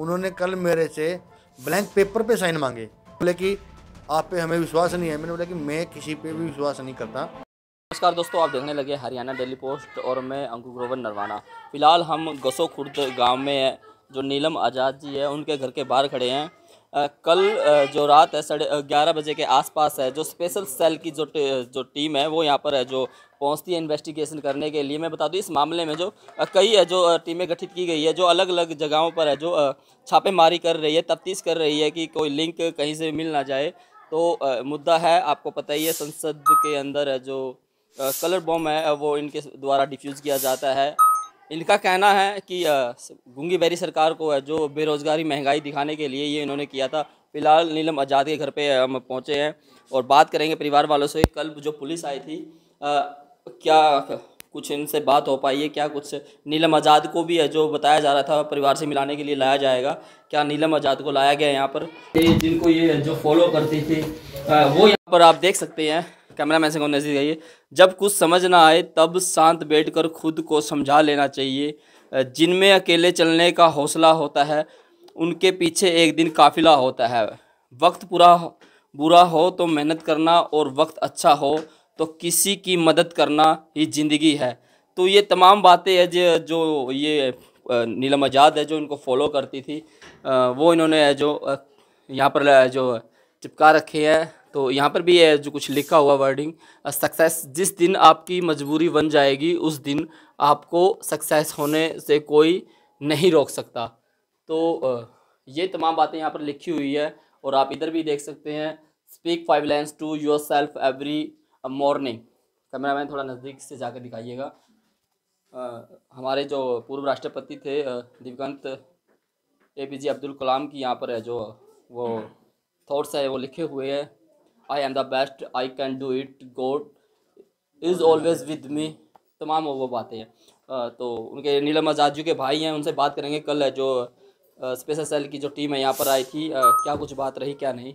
उन्होंने कल मेरे से ब्लैंक पेपर पे साइन मांगे, बोले कि आप पे हमें विश्वास नहीं है। मैंने बोला कि मैं किसी पे भी विश्वास नहीं करता। नमस्कार दोस्तों, आप देखने लगे हरियाणा डेली पोस्ट और मैं अंकुर ग्रोवर नरवाना। फ़िलहाल हम गसो खुर्द गांव में है, जो नीलम आज़ाद जी है उनके घर के बाहर खड़े हैं। कल जो रात है 11:30 बजे के आसपास है, जो स्पेशल सेल की जो टीम है वो यहाँ पर है, जो पहुँचती है इन्वेस्टिगेशन करने के लिए। मैं बता दूँ इस मामले में जो कई है जो टीमें गठित की गई है, जो अलग अलग जगहों पर है, जो छापेमारी कर रही है, तफ्तीश कर रही है कि कोई लिंक कहीं से मिल ना जाए। तो मुद्दा है, आपको पता ही है, संसद के अंदर है जो कलर बॉम्ब है वो इनके द्वारा डिफ्यूज़ किया जाता है। इनका कहना है कि गूंगी बेरी सरकार को है जो बेरोज़गारी महंगाई दिखाने के लिए ये इन्होंने किया था। फिलहाल नीलम आज़ाद के घर पे हम पहुंचे हैं और बात करेंगे परिवार वालों से। कल जो पुलिस आई थी, क्या कुछ इनसे बात हो पाई है? क्या कुछ नीलम आज़ाद को भी है जो बताया जा रहा था परिवार से मिलाने के लिए लाया जाएगा, क्या नीलम आज़ाद को लाया गया यहाँ पर? जिनको ये जो फॉलो करती थी वो यहाँ पर आप देख सकते हैं। कैमरा मैन से कौन नजदीक आइए। जब कुछ समझ ना आए तब शांत बैठकर खुद को समझा लेना चाहिए। जिनमें अकेले चलने का हौसला होता है उनके पीछे एक दिन काफिला होता है। वक्त बुरा हो तो मेहनत करना, और वक्त अच्छा हो तो किसी की मदद करना ही ज़िंदगी है। तो ये तमाम बातें हैं जो ये नीलम आज़ाद है जो इनको फॉलो करती थी, वो इन्होंने जो यहाँ पर जो चिपका रखे हैं। तो यहाँ पर भी है जो कुछ लिखा हुआ वर्डिंग, सक्सेस जिस दिन आपकी मजबूरी बन जाएगी उस दिन आपको सक्सेस होने से कोई नहीं रोक सकता। तो ये तमाम बातें यहाँ पर लिखी हुई है। और आप इधर भी देख सकते हैं, speak 5 lines to yourself every morning. Camera man थोड़ा नज़दीक से जाकर दिखाइएगा। हमारे जो पूर्व राष्ट्रपति थे दिवंगत APJ अब्दुल कलाम की यहाँ पर है जो वो थॉट्स है वो लिखे हुए हैं। I am the best, I can do it, God is always with me. तमाम वो बातें हैं। तो उनके नीलम आज़ाद जी के भाई हैं, उनसे बात करेंगे। कल है जो स्पेशल सेल की जो टीम है यहाँ पर आई थी, क्या कुछ बात रही क्या नहीं।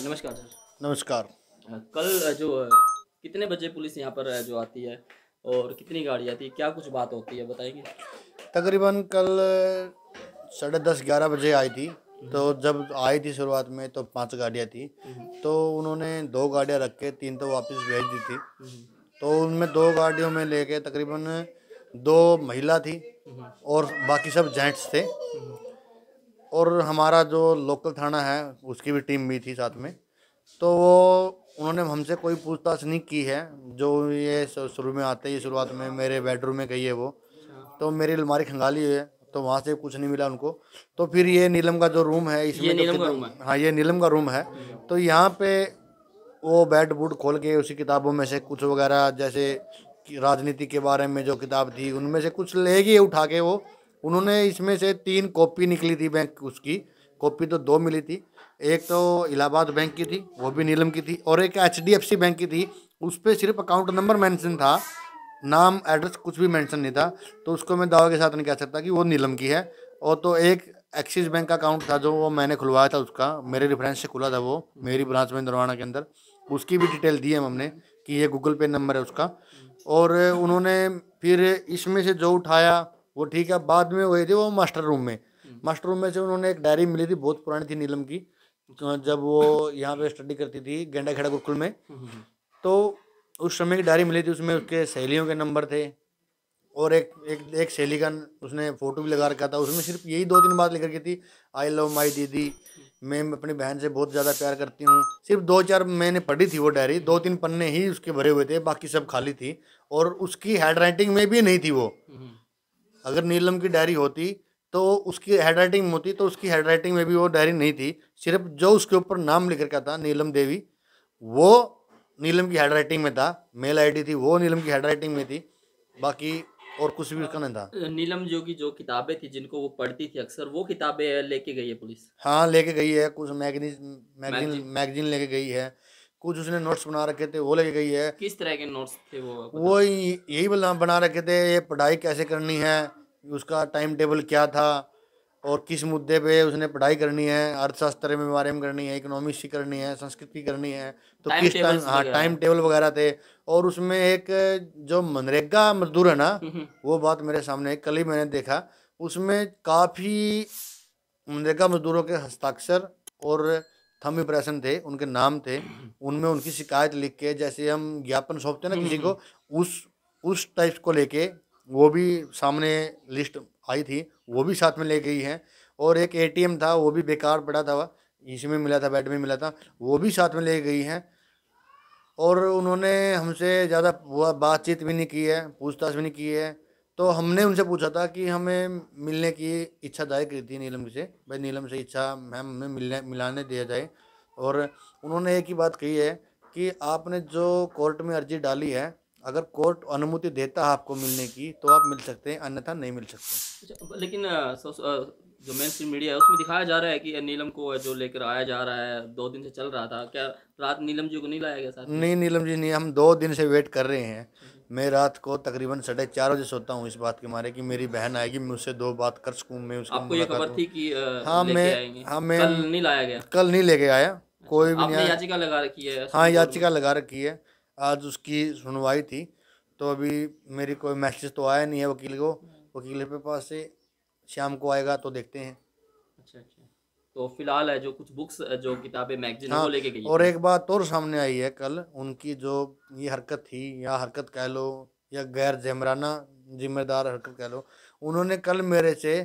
नमस्कार सर। नमस्कार। कल जो कितने बजे पुलिस यहाँ पर जो आती है और कितनी गाड़ी आती है, क्या कुछ बात होती है बताएंगे? तकरीबन कल 10:30-11 बजे आई थी। तो जब आई थी शुरुआत में तो 5 गाड़ियाँ थी, तो उन्होंने 2 गाड़ियाँ रख के 3 तो वापस भेज दी थी। तो उनमें 2 गाड़ियों में लेके तकरीबन 2 महिला थी और बाकी सब जेंट्स थे। और हमारा जो लोकल थाना है उसकी भी टीम भी थी साथ में। तो वो उन्होंने हमसे कोई पूछताछ नहीं की है। जो ये शुरू में आते ही शुरुआत में मेरे बेडरूम में गई है वो, तो मेरी अलमारी खंगाली है तो वहाँ से कुछ नहीं मिला उनको। तो फिर ये नीलम का जो रूम है इसमें नीलम का रूम है? हाँ, ये नीलम का रूम है। तो यहाँ पे वो बेड बूड खोल के उसी किताबों में से कुछ वगैरह, जैसे कि राजनीति के बारे में जो किताब थी उनमें से कुछ ले गए उठा के वो। उन्होंने इसमें से 3 कॉपी निकली थी बैंक उसकी। कॉपी तो 2 मिली थी। एक तो इलाहाबाद बैंक की थी, वो भी नीलम की थी, और एक HDFC बैंक की थी। उस पर सिर्फ अकाउंट नंबर मेंशन था, नाम एड्रेस कुछ भी मेंशन नहीं था। तो उसको मैं दावे के साथ नहीं कह सकता कि वो नीलम की है। और तो एक एक्सिस बैंक का अकाउंट था जो वो मैंने खुलवाया था, उसका मेरे रेफरेंस से खुला था वो, मेरी ब्रांच में नरवाना के अंदर। उसकी भी डिटेल दी है हमने कि ये गूगल पे नंबर है उसका। और उन्होंने फिर इसमें से जो उठाया वो ठीक है। बाद में हुए थे वो मास्टर रूम में। मास्टर रूम में से उन्होंने एक डायरी मिली थी, बहुत पुरानी थी नीलम की, जब वो यहाँ पे स्टडी करती थी गेंडा खेड़ा गुरुकुल में। तो उस समय की डायरी मिली थी, उसमें उसके सहेलियों के नंबर थे और एक सहेली का उसने फोटो भी लगा रखा था। उसमें सिर्फ यही 2-3 बात लिख रखी थी, आई लव माई दीदी, मैं अपनी बहन से बहुत ज़्यादा प्यार करती हूँ। सिर्फ 2-4 मैंने पढ़ी थी वो डायरी, 2-3 पन्ने ही उसके भरे हुए थे, बाकी सब खाली थी। और उसकी हैंड राइटिंग में भी नहीं थी वो। अगर नीलम की डायरी होती तो उसकी हैंड राइटिंग में होती, तो उसकी हैंड राइटिंग में भी वो डायरी नहीं थी। सिर्फ जो उसके ऊपर नाम लिख रखा था नीलम देवी, वो नीलम की हैंड राइटिंग में था। मेल आईडी थी वो नीलम की हैंड राइटिंग में थी, बाकी और कुछ भी उसका नहीं था। नीलम जो की जो किताबें थी जिनको वो पढ़ती थी अक्सर, वो किताबें लेके गई है पुलिस? हाँ, लेके गई है। कुछ मैगजीन मैगजीन? मैगजीन लेके गई है। कुछ उसने नोट्स बना रखे थे वो लेके गई है। किस तरह के नोट्स थे वो यही बना रखे थे, ये पढ़ाई कैसे करनी है, उसका टाइम टेबल क्या था, और किस मुद्दे पे उसने पढ़ाई करनी है, अर्थशास्त्र में बारे में करनी है, इकोनॉमिक्स की करनी है, संस्कृत की करनी है, तो किस टाइम। हाँ, टाइम टेबल वगैरह थे। और उसमें एक जो मनरेगा मजदूर है ना, वो बात मेरे सामने कल ही मैंने देखा। उसमें काफ़ी मनरेगा मजदूरों के हस्ताक्षर और थंब इम्प्रेशन थे, उनके नाम थे, उनमें उनकी शिकायत लिख के, जैसे हम ज्ञापन सौंपते हैं ना किसी को, उस टाइप को लेके वो भी सामने लिस्ट आई थी, वो भी साथ में ले गई है। और एक एटीएम था, वो भी बेकार पड़ा था, इसमें मिला था, बेड में मिला था, वो भी साथ में ले गई है। और उन्होंने हमसे ज़्यादा बातचीत भी नहीं की है, पूछताछ भी नहीं की है। तो हमने उनसे पूछा था कि हमें मिलने की इच्छा जाहिर की थी नीलम से, भाई नीलम से इच्छा मैम हमें मिलाने दिया जाए। और उन्होंने एक ही बात कही है कि आपने जो कोर्ट में अर्जी डाली है, अगर कोर्ट अनुमति देता है आपको मिलने की तो आप मिल सकते हैं, अन्यथा नहीं मिल सकते। अच्छा, लेकिन जो मेन स्ट्रीम मीडिया है उसमें दिखाया जा रहा है कि नीलम को जो लेकर आया जा रहा है, 2 दिन से चल रहा था, क्या रात नीलम जी को नहीं लाया गया साथ में? नहीं नीलम जी नहीं, हम 2 दिन से वेट कर रहे हैं। मैं रात को तकरीबन 4:30 बजे सोता हूँ इस बात के मारे कि मेरी बहन आएगी, मैं उससे 2 बात कर सकूँ, मैं उसकी आपको ये मुलाकात खबर हूँ। थी कि हाँ लेके आएंगे? हाँ मैं कल नहीं लाया गया? कल नहीं लेके आया, कोई भी नहीं आपने आया। याचिका लगा रखी है हाँ सुप्रीम कोर्ट में? याचिका लगा रखी है, आज उसकी सुनवाई थी। तो अभी मेरी कोई मैसेज तो आया नहीं है वकील को, वकील के पास से शाम को आएगा तो देखते हैं। अच्छा अच्छा, तो फिलहाल है जो कुछ बुक्स जो किताबें मैगजीन है हाँ वो लेके गई और थी? एक बात और सामने आई है, कल उनकी जो ये हरकत थी, या हरकत कह लो या गैर जमराना जिम्मेदार हरकत कह लो, उन्होंने कल मेरे से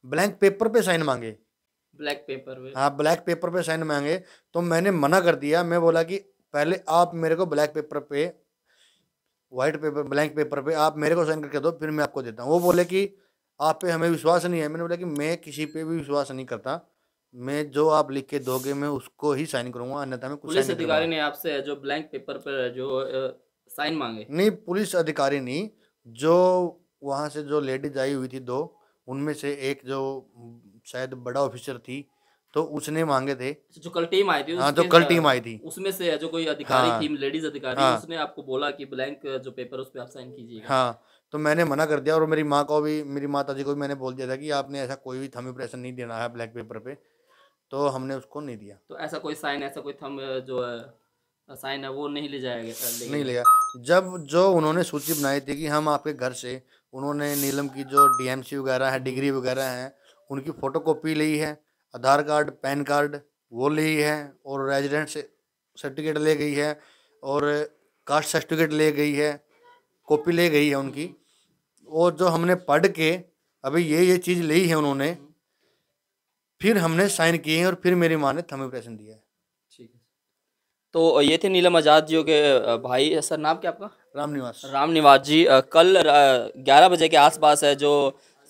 ब्लैंक पेपर पे साइन मांगे। ब्लैक पेपर पे? हाँ ब्लैक पेपर पे साइन मांगे, तो मैंने मना कर दिया। मैं बोला कि पहले आप मेरे को ब्लैक पेपर पे, वाइट पेपर, ब्लैंक पेपर पे आप मेरे को साइन करके दो, फिर मैं आपको देता हूँ। वो बोले कि आप पे हमें विश्वास नहीं है। मैंने बोला कि मैं किसी पे भी विश्वास नहीं करता, मैं जो आप लिख के दोगे मैं उसको ही साइन करूँगा, अन्यथा मैं कुछ साइन पुलिस नहीं अधिकारी करूँगा। ने आपसे जो ब्लैंक पेपर पर जो साइन मांगे? नहीं पुलिस अधिकारी नहीं, जो वहाँ से जो लेडीज आई हुई थी 2, उनमें से एक जो शायद बड़ा ऑफिसर थी, तो उसने मांगे थे। जो कल टीम आई थी हाँ जो उसके कल टीम आई थी। उसमें से जो कोई अधिकारी हाँ थी, लेडीज अधिकारी, हाँ उसने आपको बोला कि ब्लैंक जो पेपर उस पे आप साइन कीजिएगा? हाँ, तो मैंने मना कर दिया। और मेरी माँ को भी, मेरी माता जी को भी मैंने बोल दिया था कि आपने ऐसा कोई भी थंब इम्प्रेशन नहीं देना है ब्लैक पेपर पे, तो हमने उसको नहीं दिया। तो ऐसा कोई साइन, ऐसा कोई थंब जो साइन है वो नहीं ले जाएगा, लेके नहीं गए? लिया। जब जो उन्होंने सूची बनाई थी कि हम आपके घर से, उन्होंने नीलम की जो डीएमसी वगैरह है, डिग्री वगैरह है, उनकी फ़ोटोकॉपी ली है, आधार कार्ड, पैन कार्ड वो ली है, और रेजिडेंट सर्टिफिकेट ले गई है, और कास्ट सर्टिफिकेट ले गई है, कॉपी ले गई है उनकी। और जो हमने पढ़ के अभी ये चीज़ ली है उन्होंने, फिर हमने साइन किए हैं, और फिर मेरी माँ ने थंब इम्प्रेशन दिया है। ठीक है। तो ये थे नीलम आज़ाद जी के भाई। सर नाम क्या आपका? रामनिवास। राम निवास जी। कल 11 बजे के आसपास है जो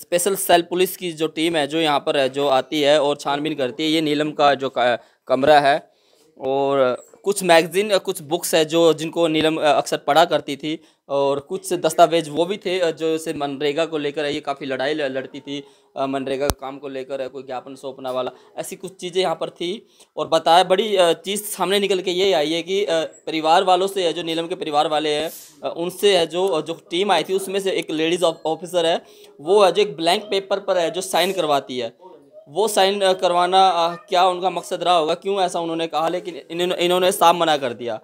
स्पेशल सेल पुलिस की जो टीम है जो यहाँ पर है जो आती है और छानबीन करती है। ये नीलम का जो कमरा है, और कुछ मैगजीन, कुछ बुक्स है जो जिनको नीलम अक्सर पढ़ा करती थी, और कुछ दस्तावेज वो भी थे जो से मनरेगा को लेकर ये काफ़ी लड़ाई लड़ती थी। मनरेगा का काम को लेकर कोई ज्ञापन सौंपना वाला, ऐसी कुछ चीज़ें यहाँ पर थी। और बताया, बड़ी चीज़ सामने निकल के ये आई है कि परिवार वालों से है, जो नीलम के परिवार वाले हैं उनसे है जो टीम आई थी, उसमें से एक लेडीज़ ऑफिसर है, वो है जो एक ब्लैंक पेपर पर है जो साइन करवाती है। वो साइन करवाना क्या उनका मकसद रहा होगा, क्यों ऐसा उन्होंने कहा, लेकिन इन्होंने साफ मना कर दिया।